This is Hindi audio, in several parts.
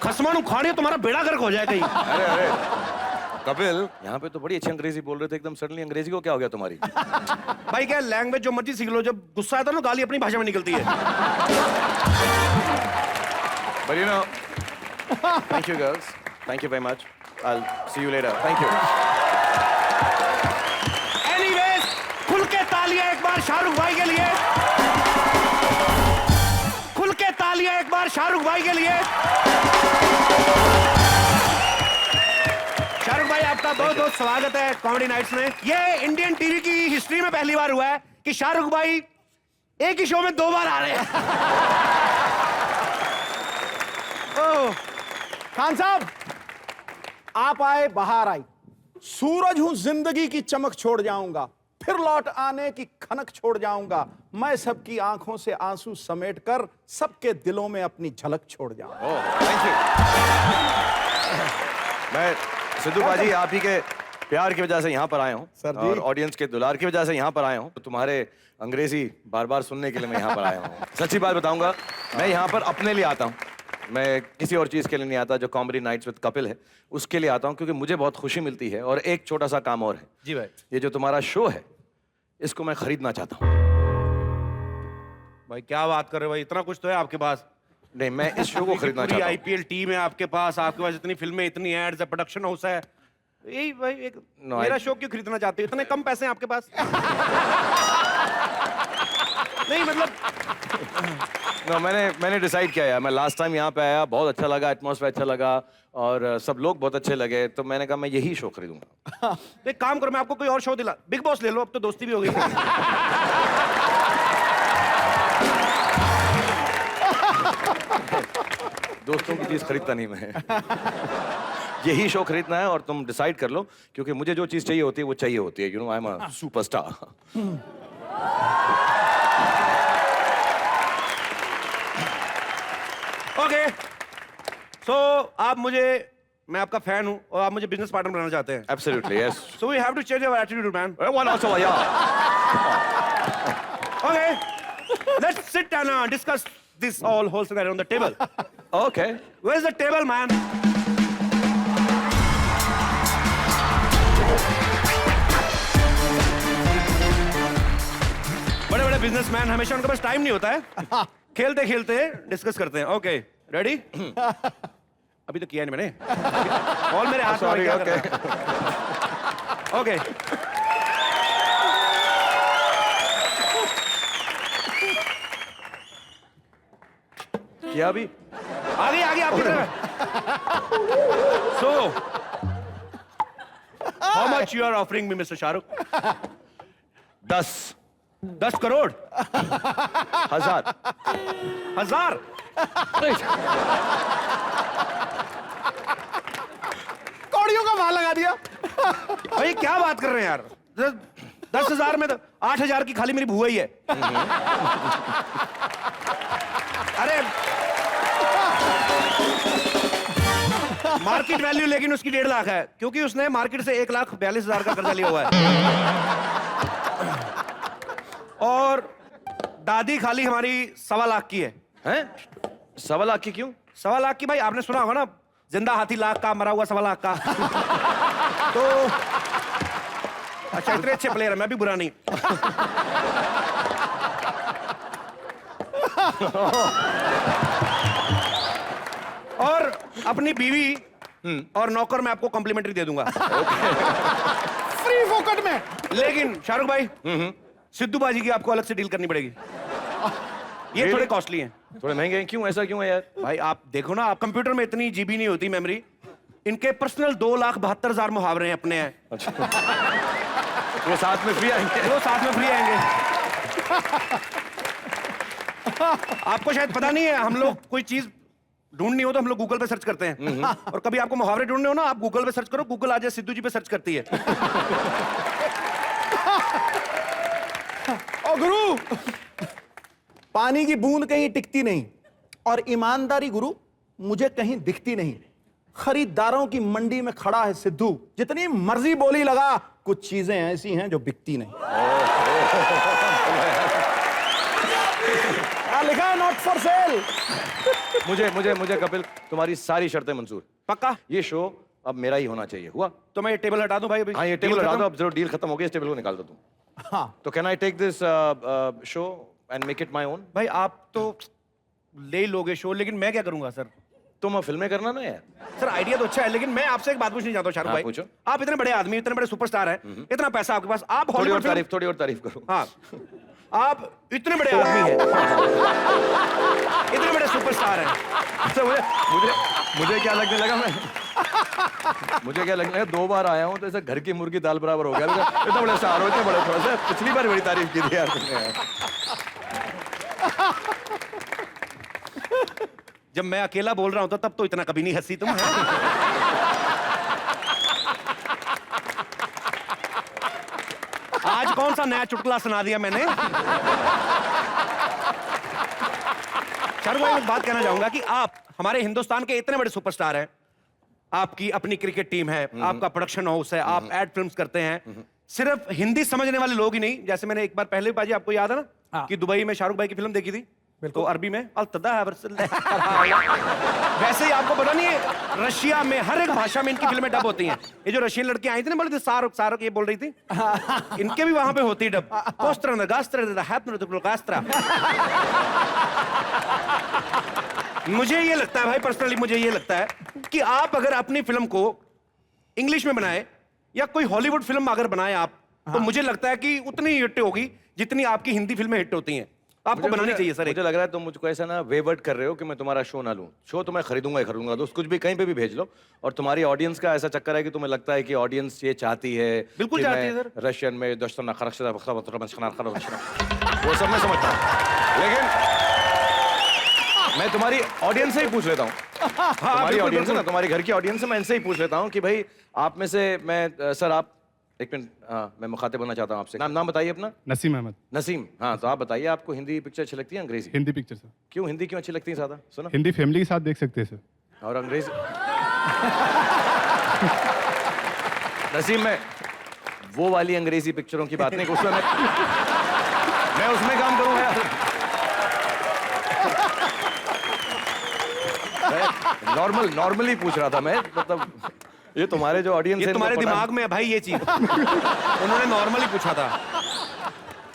खसमानू खाने तुम्हारा बेड़ा गर्क हो जाए कहीं। अरे अरे कपिल, यहाँ पे तो बड़ी अच्छी अंग्रेजी बोल रहे थे, एकदम सडनली अंग्रेजी को क्या हो गया तुम्हारी? भाई क्या लैंग्वेज जो मर्जी सीख लो, जब गुस्सा आता है ना गाली अपनी भाषा में निकलती है। But you know, thank you girls, thank you very much. I'll see you later. Thank you. Anyways, खुल के तालियां एक बार शाहरुख भाई के लिए। खुल के तालियां एक बार शाहरुख भाई के लिए। शाहरुख भाई आपका बहुत बहुत स्वागत है कॉमेडी नाइट्स में। ये इंडियन टीवी की हिस्ट्री में पहली बार हुआ है कि शाहरुख भाई एक ही शो में 2 बार आ रहे हैं। खान साहब, आप आए बहार आई, सूरज हूं जिंदगी की चमक छोड़ जाऊंगा, फिर लौट आने की खनक छोड़ जाऊंगा, मैं सबकी आंखों से आंसू समेट कर सबके दिलों में अपनी झलक छोड़ जाऊंगा। Thank you. मैं सिद्धू बाजी आप ही के प्यार की वजह से यहाँ पर आया हूँ सर जी। और ऑडियंस के दुलार की वजह से यहाँ पर आया हूँ। तो तुम्हारे अंग्रेजी बार बार सुनने के लिए मैं यहाँ पर आया हूँ। सच्ची बात बताऊंगा, मैं यहाँ पर अपने लिए आता हूँ, मैं किसी और चीज़ के लिए नहीं आता। जो कॉमेडी नाइट्स विद कपिल है उसके लिए आता हूँ, क्योंकि मुझे बहुत खुशी मिलती है। और एक छोटा सा काम और है जी भाई। ये जो तुम्हारा शो है इसको मैं खरीदना चाहता हूँ। भाई क्या बात कर रहे हो भाई, इतना कुछ तो है आपके पास। नहीं, मैं इस शो को खरीदना चाहता हूँ। आईपीएल टीम है आपके पास इतनी फिल्में, इतनी एड्स है, प्रोडक्शन हाउस है। यही भाई एक मेरा शो क्यों खरीदना चाहते हो? इतने कम पैसे हैं आपके पास। नहीं मतलब मैंने डिसाइड किया यार, मैं लास्ट टाइम यहाँ पे आया, बहुत अच्छा लगा, एटमॉस्फेयर अच्छा लगा और सब लोग बहुत अच्छे लगे, तो मैंने कहा मैं यही शो खरीदूंगा। एक काम करो, मैं आपको कोई और शो दिला, बिग बॉस ले लो, अब तो दोस्ती भी हो गई। दोस्तों की चीज खरीदता नहीं मैं। यही शो खरीदना है और तुम डिसाइड कर लो, क्योंकि मुझे जो चीज चाहिए होती है वो चाहिए होती है। You know, I am a superstar. Okay, so आप मैं आपका फैन हूं और आप मुझे बिजनेस पार्टनर बनाना चाहते हैं। Absolutely, yes. So we have to change our attitude, man. One also, yeah. Okay, let's sit and discuss this whole scenario on the table. Okay. Where's the table, man? बड़े बड़े बिजनेसमैन, हमेशा उनके पास टाइम नहीं होता है। खेलते खेलते डिस्कस करते हैं। Okay, ready? अभी तो किया नहीं मैंने, बॉल मेरे हाथ में। Sorry, okay. ओके, क्या अभी? आगे आगे आपकी तरफ। So, how much you are offering me, Mr. Shahrukh? 10 crore? 1000? 1000? कौड़ियों का भाव लगा दिया। भाई क्या बात कर रहे हैं यार, 10,000 में तो 8,000 की खाली मेरी बुआ ही है। अरे मार्केट वैल्यू लेकिन उसकी 1.5 लाख है, क्योंकि उसने मार्केट से 1,42,000 का कर्जा लिया हुआ है। और दादी खाली हमारी 1.25 लाख की है। हैं? 1.25 लाख की क्यों? 1.25 लाख की भाई, आपने सुना होगा ना, जिंदा हाथी लाख का, मरा हुआ 1.25 लाख का। तो अच्छा, इतने अच्छे प्लेयर है, मैं भी बुरा नहीं। और अपनी बीवी और नौकर मैं आपको कॉम्प्लीमेंट्री दे दूंगा। फ्री फोकट में। लेकिन शाहरुख भाई, सिद्धू बाजी की आपको अलग से डील करनी पड़ेगी। ये थोड़े कॉस्टली हैं। थोड़े महंगे हैं? क्यों, ऐसा क्यों है यार? भाई आप देखो ना, आप कंप्यूटर में इतनी जीबी नहीं होती मेमोरी। इनके पर्सनल 2,72,000 मुहावरे अपने हैं। अच्छा। वो साथ में फ्री आएंगे? वो साथ में फ्री आएंगे। आपको शायद पता नहीं है, हम लोग कोई चीज ढूंढनी हो तो हम लोग गूगल पे सर्च करते हैं। और कभी आपको मुहावरे ढूंढने हो ना, आप गूगल पे सर्च करो, गूगल आज सिद्धू जी पे सर्च करती है। ओ गुरु, पानी की बूंद कहीं टिकती नहीं और ईमानदारी गुरु मुझे कहीं दिखती नहीं। खरीदारों की मंडी में खड़ा है सिद्धू, जितनी मर्जी बोली लगा, कुछ चीजें ऐसी हैं जो बिकती नहीं। लिखा है नॉट फॉर सेल। मुझे मुझे मुझे कपिल तुम्हारी सारी शर्तें मंजूर। पक्का? ये शो अब मेरा ही होना चाहिए। हुआ? तो मैं ये टेबल हटा दूं भाई अभी? हाँ, ये टेबल हटा खत्म? दो। अब जरूर डील खत्म हो गई, इस टेबल को निकाल दो तुम। हाँ तो can I take this show and make it my own? भाई आप तो ले ही लोगे शो, लेकिन मैं क्या करूंगा सर? तुम अब फिल्में करना ना यार। सर आइडिया तो अच्छा है, लेकिन मैं आपसे एक बात पूछना चाहता हूँ शाहरुख हाँ, भाई। पूछो। आप इतने बड़े आदमी, इतने बड़े सुपरस्टार हैं, इतना पैसा आपके पास, आप थोड़ी और हॉलीवुड तारीफ, थोड़ी और तारीफ करो। हाँ, आप इतने बड़े आदमी हैं, इतने बड़े सुपरस्टार हैं। अच्छा, मुझे मुझे मुझे क्या लगने लगा, मुझे क्या लगने लगा, 2 बार आया हूँ तो ऐसा घर की मुर्गी दाल बराबर हो गया। इतना बड़े स्टार हो, इतने बड़े, थोड़ा सा पिछली बार बड़ी तारीफ की थी यार तुमने। जब मैं अकेला बोल रहा होता तब तो इतना कभी नहीं हंसी तुम। आज कौन सा नया चुटकुला सुना दिया मैंने? शाहरुख भाई, एक बात कहना चाहूंगा कि आप हमारे हिंदुस्तान के इतने बड़े सुपरस्टार हैं, आपकी अपनी क्रिकेट टीम है, आपका प्रोडक्शन हाउस है, आप एड फिल्म्स करते हैं। सिर्फ हिंदी समझने वाले लोग ही नहीं, जैसे मैंने एक बार पहले बाजी आपको याद है ना कि दुबई में शाहरुख भाई की फिल्म देखी थी, तो अरबी में वैसे ही आपको पता नहीं है, रशिया में हर एक भाषा में इनकी फिल्में डब होती हैं। ये जो रशियन लड़की आई थी ना, बोली थी शाहरुख शाहरुख, ये बोल रही थी, इनके भी वहां पे होती है डब। कोस्त्रा गास्त्रा हैप्पन गास्त्रा। मुझे ये लगता है भाई, पर्सनली मुझे ये लगता है कि आप अगर अपनी फिल्म को इंग्लिश में बनाए या कोई हॉलीवुड फिल्म अगर बनाए आप, तो मुझे लगता है कि उतनी हिट होगी जितनी आपकी हिंदी फिल्में हिट होती हैं। आपको बनानी चाहिए सर। मुझे लग रहा है तुम मुझको ऐसा ना वेवर्ट कर रहे हो कि मैं तुम्हारा शो ना लूं। शो तो मैं खरीदूंगा ही खरीदूंगा दोस्त, कुछ भी कहीं पे भी भेज लो। और तुम्हारी ऑडियंस का ऐसा चक्कर है कि तुम्हें लगता है कि ऑडियंस ये चाहती है, बिल्कुल कि चाहती है मैं सर। रशियन में वो सब मैं समझता हूं, लेकिन मैं तुम्हारी ऑडियंस से ही पूछ लेता हूँ। तुम्हारी ऑडियंस है ना, तुम्हारी घर की ऑडियंस है, मैं इनसे ही पूछ लेता हूँ कि भाई आप में से मैं सर आप एक मिनट, हाँ मैं मुखातिब बनना चाहता हूँ आपसे। नाम बताइए अपना। नसीम अहमद। नसीम, हाँ तो आप बताइए, आपको हिंदी पिक्चर अच्छी लगती है अंग्रेजी? Hindi picture sir. क्यों हिंदी क्यों अच्छी लगती है? सादा सुनो। हिंदी फैमिली के साथ देख सकते हैं सर। और अंग्रेजी? नसीम, मैं वो वाली अंग्रेजी पिक्चरों की बात नहीं, उसमें मैं उसमें काम करूंगा यार। नॉर्मली पूछ रहा था मैं, मतलब ये तुम्हारे जो ऑडियंस है, तुम्हारे दिमाग में है भाई ये चीज। उन्होंने नॉर्मली पूछा था।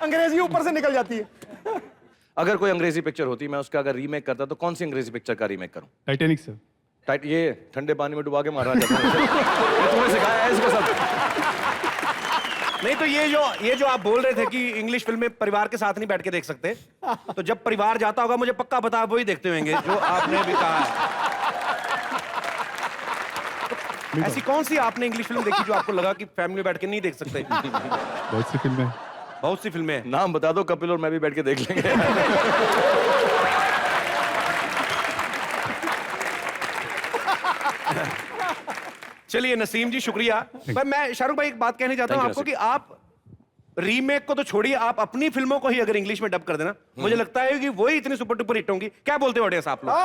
अंग्रेजी ऊपर से निकल जाती है। अगर कोई अंग्रेजी पिक्चर होती, मैं उसका अगर रीमेक करता तो कौन सी अंग्रेजी पिक्चर का रीमेक करूं? Titanic sir. ये ठंडे पानी में डुबा के मारना चाहता हूं। ये तुमने सिखाया है इसको सब? नहीं तो ये जो आप बोल रहे थे कि इंग्लिश फिल्में परिवार के साथ नहीं बैठ के देख सकते, तो जब परिवार जाता होगा मुझे पक्का पता है वही देखते होंगे जो आपने भी कहा है। ऐसी कौन सी आपने इंग्लिश फिल्म देखी जो आपको लगा कि फैमिली बैठ के नहीं देख सकते? बहुत सी फिल्में। बहुत सी फिल्में हैं। नाम बता दो, कपिल और मैं भी बैठ के देख लेंगे। चलिए नसीम जी शुक्रिया। पर मैं शाहरुख भाई एक बात कहना चाहता हूं Thank you, आपको कि आप रीमेक को तो छोड़िए, आप अपनी फिल्मों को ही अगर इंग्लिश में डब कर देना, मुझे लगता है कि वही इतनी सुपर डुपर हिट होंगी। क्या बोलते हो ऑडियंस आप लोग?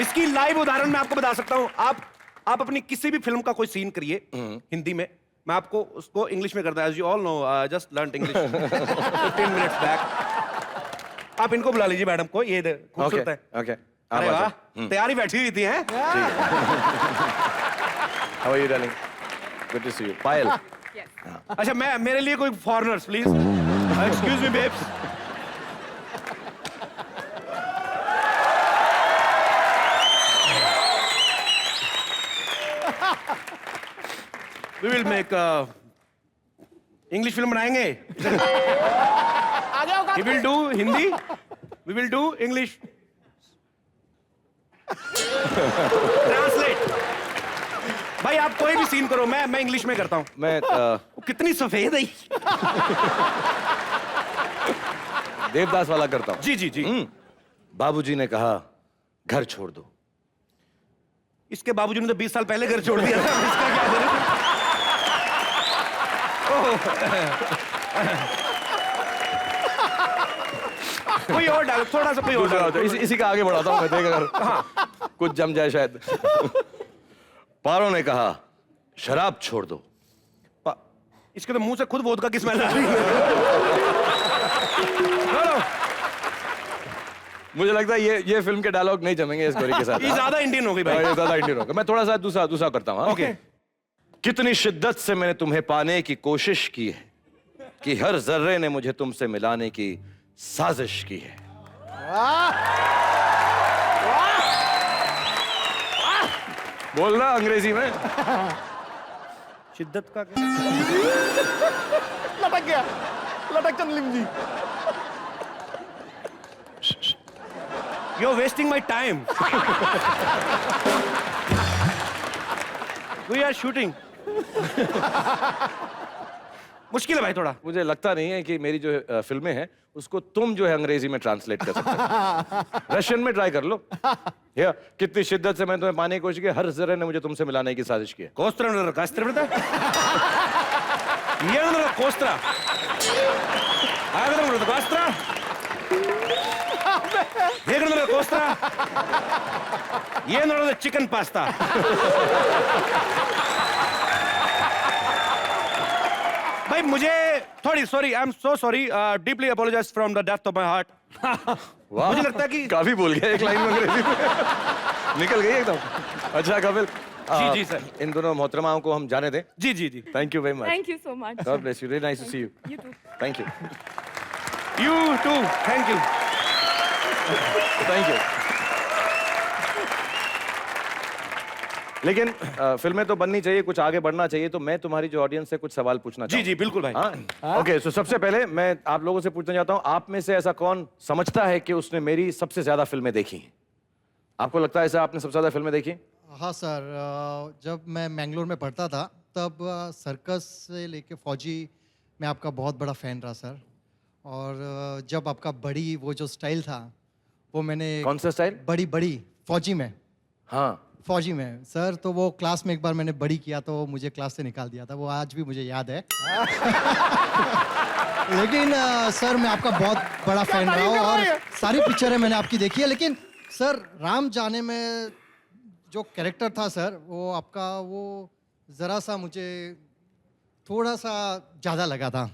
इसकी लाइव उदाहरण मैं आपको बता सकता हूं। आप अपनी किसी भी फिल्म का कोई सीन करिए हिंदी में, मैं आपको उसको इंग्लिश में करता है। You all know, just learn English 15 minutes back. आप इनको बुला लीजिए मैडम को, ये खूबसूरत है। ओके, अरे वाह, तैयारी बैठी हुई थी हैं? How are you darling? Good to see you. Payal. अच्छा, मैं मेरे लिए कोई foreigners please. Excuse me babes. We will make English film बनाएंगे। We will do Hindi, we will do English. Translate. भाई आप कोई भी सीन करो, मैं इंग्लिश में करता हूं। मैं कितनी सफेद है। देवदास वाला करता हूँ। जी जी जी। बाबूजी ने कहा घर छोड़ दो। इसके बाबूजी ने तो 20 साल पहले घर छोड़ दिया था, इसका क्या करूं? कोई और डालो, थोड़ा सा कोई और डालो। इसी का आगे बढ़ाता हूँ मैं, देख अगर कुछ जम जाए शायद। पारो ने कहा शराब छोड़ दो। इसके तो मुंह से खुद वोदका की स्मेल आ रही है। मुझे लगता है ये फिल्म के डायलॉग नहीं जमेंगे इस गोरी के साथ। ये ज्यादा इंडियन हो गई भाई। ये ज्यादा इंडियन होगा। मैं थोड़ा सा दूसरा करता हूँ। ओके। कितनी शिद्दत से मैंने तुम्हें पाने की कोशिश की है कि हर जर्रे ने मुझे तुमसे मिलाने की साजिश की है। बोलना अंग्रेजी में। शिद्दत का क्या? लटक गया, लटक चंदलिम जी। You're wasting my time. We are shooting. मुश्किल है भाई थोड़ा। मुझे लगता नहीं है कि मेरी जो फिल्में हैं उसको तुम जो है अंग्रेजी में ट्रांसलेट कर सकते हो। रशियन में ट्राई कर लो। या कितनी शिद्दत से मैंने तुम्हें पाने की कोशिश की, हर जर्रे ने मुझे तुमसे मिलाने की साजिश की है। Kostra, Kostra. Kostra. ये नोड़ा चिकन पास्ता। भाई मुझे थोड़ी sorry, I am so sorry, deeply apologise from the depth of my heart. मुझे लगता है कि काफी बोल गया एक लाइन में अंग्रेजी में। निकल गई एकदम। अच्छा कपिल, जी सर। इन दोनों मोहतरमाओं को हम जाने दें। जी जी जी। Thank you very much. Thank you so much. God bless you, really nice to see you. You too. Thank you, you too, thank you. Thank you. लेकिन फिल्में तो बननी चाहिए, कुछ आगे बढ़ना चाहिए, तो मैं तुम्हारी जो ऑडियंस से कुछ सवाल पूछना जी जी बिल्कुल भाई। हाँ ओके। सो सबसे पहले मैं आप लोगों से पूछना चाहता हूँ, आप में से ऐसा कौन समझता है कि उसने मेरी सबसे ज्यादा फिल्में देखी हैं? आपको लगता है ऐसा आपने सबसे ज्यादा फिल्में देखी? हाँ सर, जब मैं मैंगलोर में पढ़ता था तब सर्कस से लेके फौजी मैं आपका बहुत बड़ा फ़ैन रहा सर। और जब आपका बड़ी वो जो स्टाइल था वो मैंने कौन सा स्टाइल? बड़ी फौजी में। हाँ फौजी में सर, तो वो क्लास में एक बार मैंने बड़ी किया तो मुझे क्लास से निकाल दिया था, वो आज भी मुझे याद है। लेकिन सर मैं आपका बहुत बड़ा फ़ैन रहा हूँ और सारी पिक्चरें मैंने आपकी देखी है। लेकिन सर राम जाने में जो कैरेक्टर था सर, वो आपका वो ज़रा सा मुझे थोड़ा सा ज़्यादा लगा था।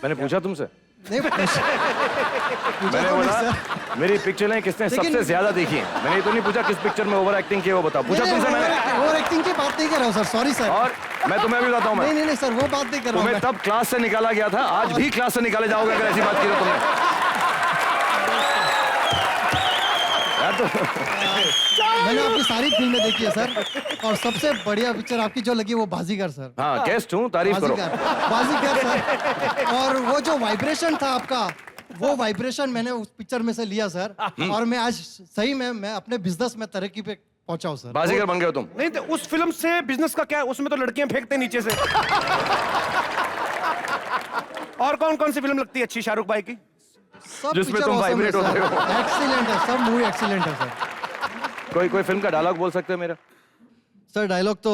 मैंने पूछा तुमसे? नहीं पूछा मैंने तो नहीं बोला सर। मेरी पिक्चरें किसने लेकिन- सबसे ज्यादा देखी हैं। मैंने ये तो नहीं पूछा किस पिक्चर में ओवर एक्टिंग की है, वो बताओ। पूछा तुमसे मैंने। ओवर एक्टिंग की बात नहीं कर रहा हूँ सर, सॉरी सर। और मैं तुम्हें भी बताता हूँ, मैं नहीं सर, वो बात नहीं कर रहा हूँ तुम्हें मैं। तब क्लास से निकाला गया था, आज भी क्लास से निकाले जाओगे अगर ऐसी बात की तो तुमने। यार तो मैंने आपकी सारी फिल्में देखी है सर, और सबसे बढ़िया पिक्चर आपकी जो लगी वो बाजीगर सर। हाँ गेस्ट हूँ, तारीफ करो। बाजीगर सर। और वो जो वाइब्रेशन था आपका, वो वाइब्रेशन मैंने उस पिक्चर में से लिया सर, और मैं आज सही में मैं अपने बिजनेस में तरक्की पे पहुंचा हूँ सर। बाजीगर बन गए हो तुम। नहीं तो उस फिल्म से बिजनेस का क्या है? उसमें तो लड़कियां फेंकते नीचे से। और कौन कौन सी फिल्म लगती है अच्छी शाहरुख भाई की? सब जिसमें तुम vibrate होते हो। एक्सीलेंट है, सब मूवी एक्सीलेंट है सर। कोई फिल्म का डायलॉग बोल सकते हो मेरा? सर डायलॉग तो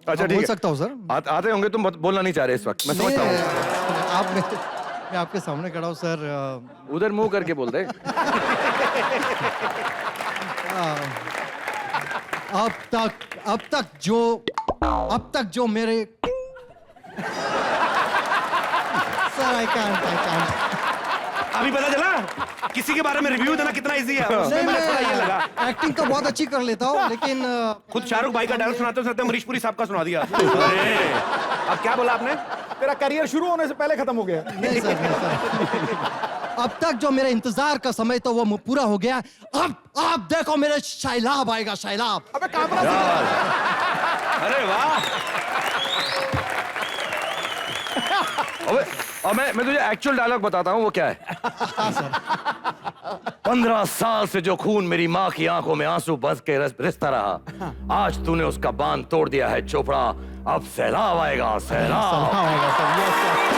अच्छा ठीक बोल है, सकता हूँ सर। आते होंगे, तुम बोलना नहीं चाह रहे इस वक्त, मैं समझता हूँ। आप मैं आपके सामने खड़ा हूँ सर। उधर मुंह करके बोल दे। अब तक जो मेरे सर आई कांट अभी पता चला किसी के बारे में रिव्यू देना कितना इजी है। उसमें नहीं, मुझे थोड़ा ये लगा। मैं एक्टिंग तो बहुत अच्छी कर लेता हूँ, लेकिन खुद शाहरुख भाई का डायलॉग सुनाते हो अमरीश पुरी साहब का सुना दिया। अरे अब क्या बोला आपने? तेरा करियर शुरू होने से पहले खत्म हो गया। नहीं सर। अब तक जो मेरे इंतजार का समय तो वो पूरा हो गया। अब आप देखो मेरे शैलाब आएगा, शैलाब। अबे कैमरा अरे वाह। और मैं तुझे एक्चुअल डायलॉग बताता हूँ वो क्या है। 15 साल से जो खून मेरी माँ की आंखों में आंसू बस के रिश्ता रहा, आज तूने उसका बांध तोड़ दिया है चोपड़ा। अब सैलाब आएगा, सैलाब। आएगा सर, यस सर।